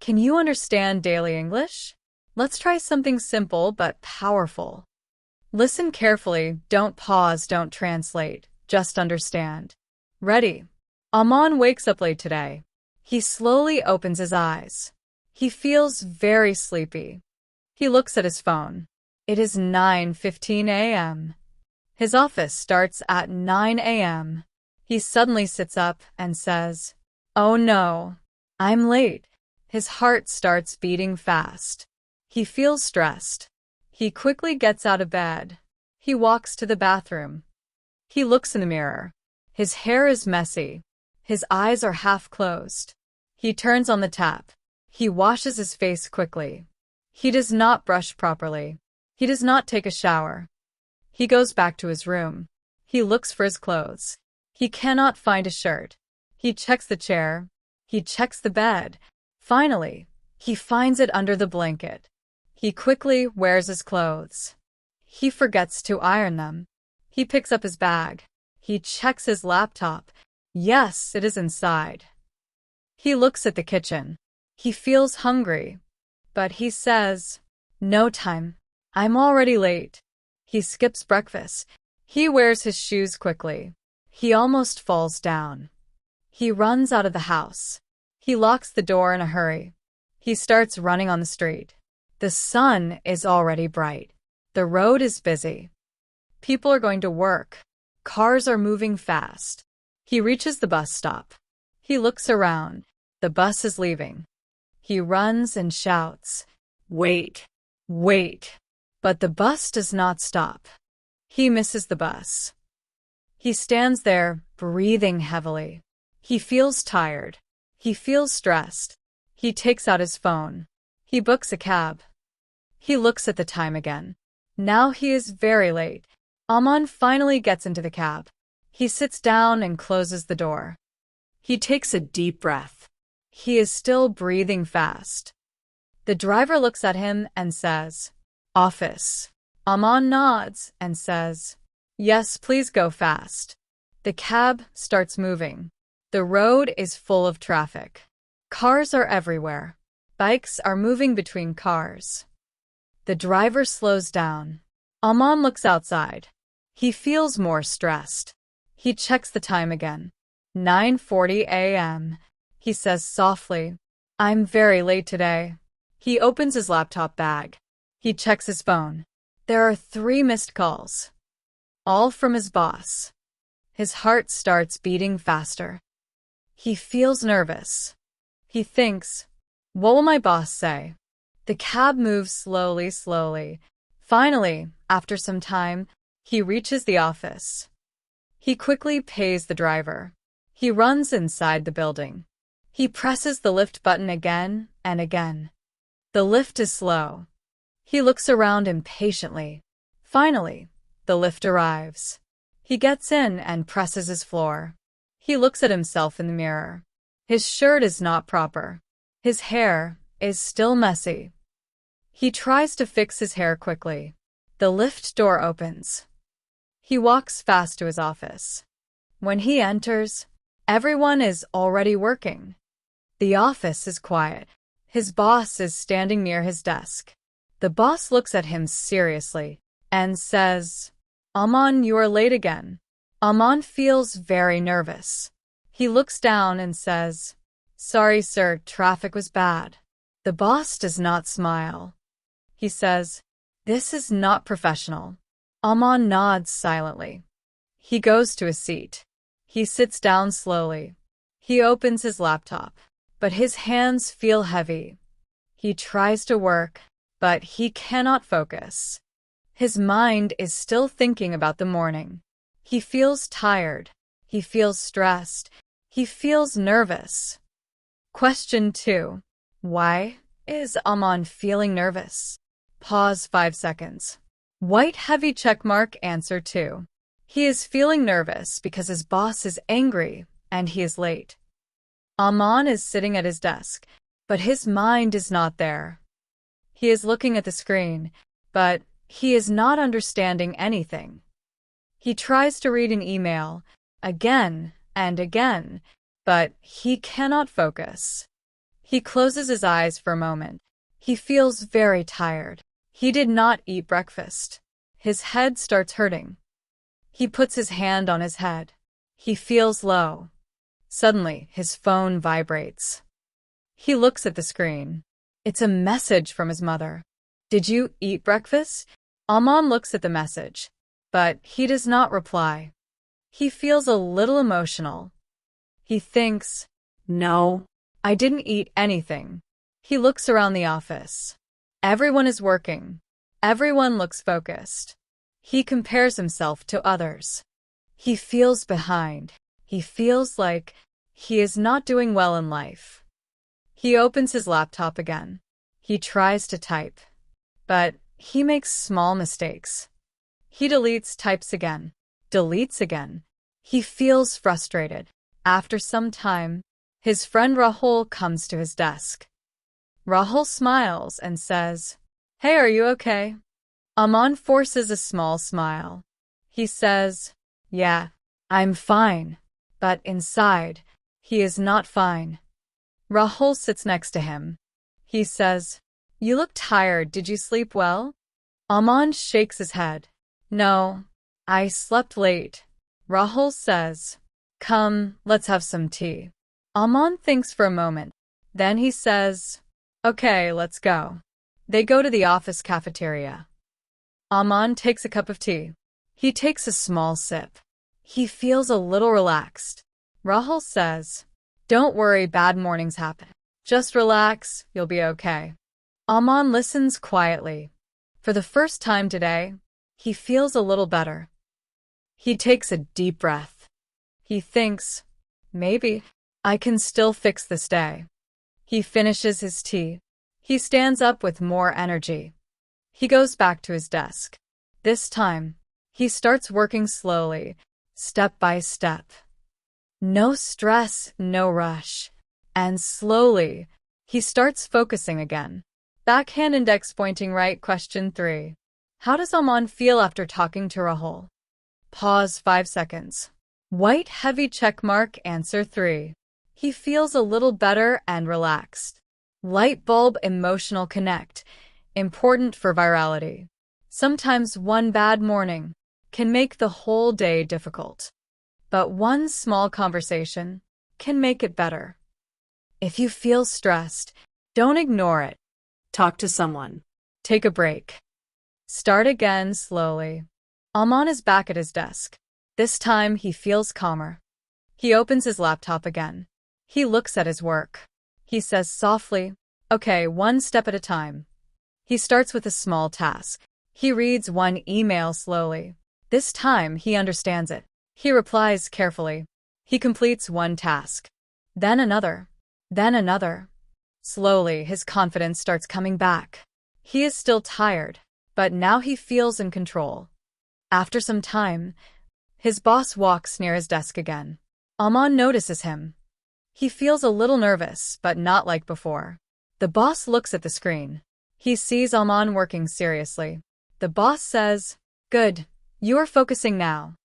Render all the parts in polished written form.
Can you understand daily English? Let's try something simple but powerful. Listen carefully, don't pause, don't translate, just understand. Ready? Aman wakes up late today. He slowly opens his eyes. He feels very sleepy. He looks at his phone. It is 9:15 a.m. His office starts at 9 a.m. He suddenly sits up and says, "Oh no, I'm late." His heart starts beating fast. He feels stressed. He quickly gets out of bed. He walks to the bathroom. He looks in the mirror. His hair is messy. His eyes are half closed. He turns on the tap. He washes his face quickly. He does not brush properly. He does not take a shower. He goes back to his room. He looks for his clothes. He cannot find a shirt. He checks the chair. He checks the bed. Finally, he finds it under the blanket. He quickly wears his clothes. He forgets to iron them. He picks up his bag. He checks his laptop. Yes, it is inside. He looks at the kitchen. He feels hungry. But he says, "No time. I'm already late." He skips breakfast. He wears his shoes quickly. He almost falls down. He runs out of the house. He locks the door in a hurry. He starts running on the street. The sun is already bright. The road is busy. People are going to work. Cars are moving fast. He reaches the bus stop. He looks around. The bus is leaving. He runs and shouts, "Wait, wait." But the bus does not stop. He misses the bus. He stands there, breathing heavily. He feels tired. He feels stressed. He takes out his phone. He books a cab. He looks at the time again. Now he is very late. Aman finally gets into the cab. He sits down and closes the door. He takes a deep breath. He is still breathing fast. The driver looks at him and says, "Office." Aman nods and says, "Yes, please go fast." The cab starts moving. The road is full of traffic. Cars are everywhere. Bikes are moving between cars. The driver slows down. Aman looks outside. He feels more stressed. He checks the time again. 9:40 a.m. He says softly, "I'm very late today." He opens his laptop bag. He checks his phone. There are 3 missed calls, all from his boss. His heart starts beating faster. He feels nervous. He thinks, "What will my boss say?" The cab moves slowly. Finally, after some time, he reaches the office. He quickly pays the driver. He runs inside the building. He presses the lift button again and again. The lift is slow. He looks around impatiently. Finally, the lift arrives. He gets in and presses his floor. He looks at himself in the mirror. His shirt is not proper. His hair is still messy. He tries to fix his hair quickly. The lift door opens. He walks fast to his office. When he enters, everyone is already working. The office is quiet. His boss is standing near his desk. The boss looks at him seriously and says, "Aman, you are late again." Aman feels very nervous. He looks down and says, "Sorry, sir, traffic was bad." The boss does not smile. He says, "This is not professional." Aman nods silently. He goes to his seat. He sits down slowly. He opens his laptop, but his hands feel heavy. He tries to work, but he cannot focus. His mind is still thinking about the morning. He feels tired. He feels stressed. He feels nervous. Question 2. Why is Aman feeling nervous? Pause 5 seconds. White heavy checkmark. Answer 2. He is feeling nervous because his boss is angry and he is late. Aman is sitting at his desk, but his mind is not there. He is looking at the screen, but he is not understanding anything. He tries to read an email again and again, but he cannot focus. He closes his eyes for a moment. He feels very tired. He did not eat breakfast. His head starts hurting. He puts his hand on his head. He feels low. Suddenly, his phone vibrates. He looks at the screen. It's a message from his mother. Did you eat breakfast? Aman looks at the message, but he does not reply. He feels a little emotional. He thinks, no, I didn't eat anything. He looks around the office. Everyone is working. Everyone looks focused. He compares himself to others. He feels behind. He feels like he is not doing well in life. He opens his laptop again. He tries to type, but he makes small mistakes. He types again, deletes again. He feels frustrated. After some time, his friend Rahul comes to his desk. Rahul smiles and says, "Hey, are you okay?" Aman forces a small smile. He says, "Yeah, I'm fine." But inside, he is not fine. Rahul sits next to him. He says, "You look tired. Did you sleep well?" Aman shakes his head. "No, I slept late." Rahul says, "Come, let's have some tea." Aman thinks for a moment. Then he says, "Okay, let's go." They go to the office cafeteria. Aman takes a cup of tea. He takes a small sip. He feels a little relaxed. Rahul says, "Don't worry, bad mornings happen. Just relax, you'll be okay." Aman listens quietly. For the first time today, he feels a little better. He takes a deep breath. He thinks, maybe I can still fix this day. He finishes his tea. He stands up with more energy. He goes back to his desk. This time, he starts working slowly, step by step. No stress, no rush. And slowly, he starts focusing again. Backhand index pointing right. Question 3. How does Aman feel after talking to Rahul? Pause 5 seconds. White heavy check mark. Answer 3. He feels a little better and relaxed. Light bulb emotional connect. Important for virality. Sometimes one bad morning can make the whole day difficult. But one small conversation can make it better. If you feel stressed, don't ignore it. Talk to someone. Take a break. Start again slowly. Aman is back at his desk. This time he feels calmer. He opens his laptop again. He looks at his work. He says softly, "Okay, one step at a time." He starts with a small task. He reads one email slowly. This time he understands it. He replies carefully. He completes one task. Then another. Then another. Slowly, his confidence starts coming back. He is still tired, but now he feels in control. After some time, his boss walks near his desk again. Aman notices him. He feels a little nervous, but not like before. The boss looks at the screen. He sees Aman working seriously. The boss says, "Good, you are focusing now."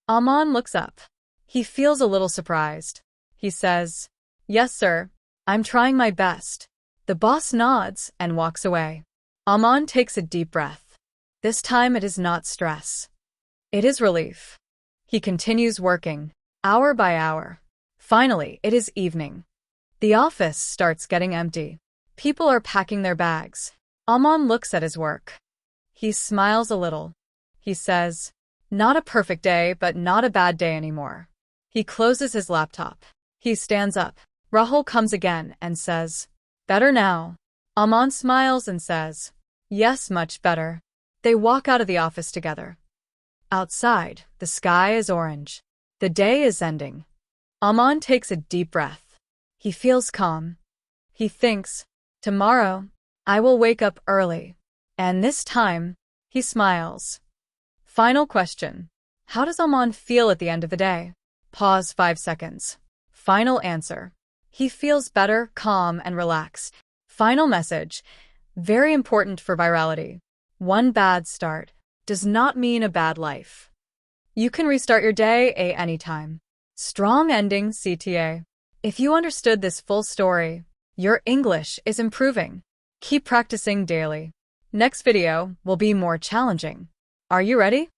Aman looks up. He feels a little surprised. He says, "Yes, sir. I'm trying my best." The boss nods and walks away. Aman takes a deep breath. This time it is not stress. It is relief. He continues working, hour by hour. Finally, it is evening. The office starts getting empty. People are packing their bags. Aman looks at his work. He smiles a little. He says, "Not a perfect day, but not a bad day anymore." He closes his laptop. He stands up. Rahul comes again and says, "Better now." Aman smiles and says, "Yes, much better." They walk out of the office together. Outside, the sky is orange. The day is ending. Aman takes a deep breath. He feels calm. He thinks, tomorrow, I will wake up early. And this time, he smiles. Final question. How does Aman feel at the end of the day? Pause 5 seconds. Final answer. He feels better, calm, and relaxed. Final message. Very important for virality. One bad start does not mean a bad life. You can restart your day at any time. Strong ending, CTA. If you understood this full story, Your English is improving. Keep practicing daily. Next video will be more challenging. Are you ready?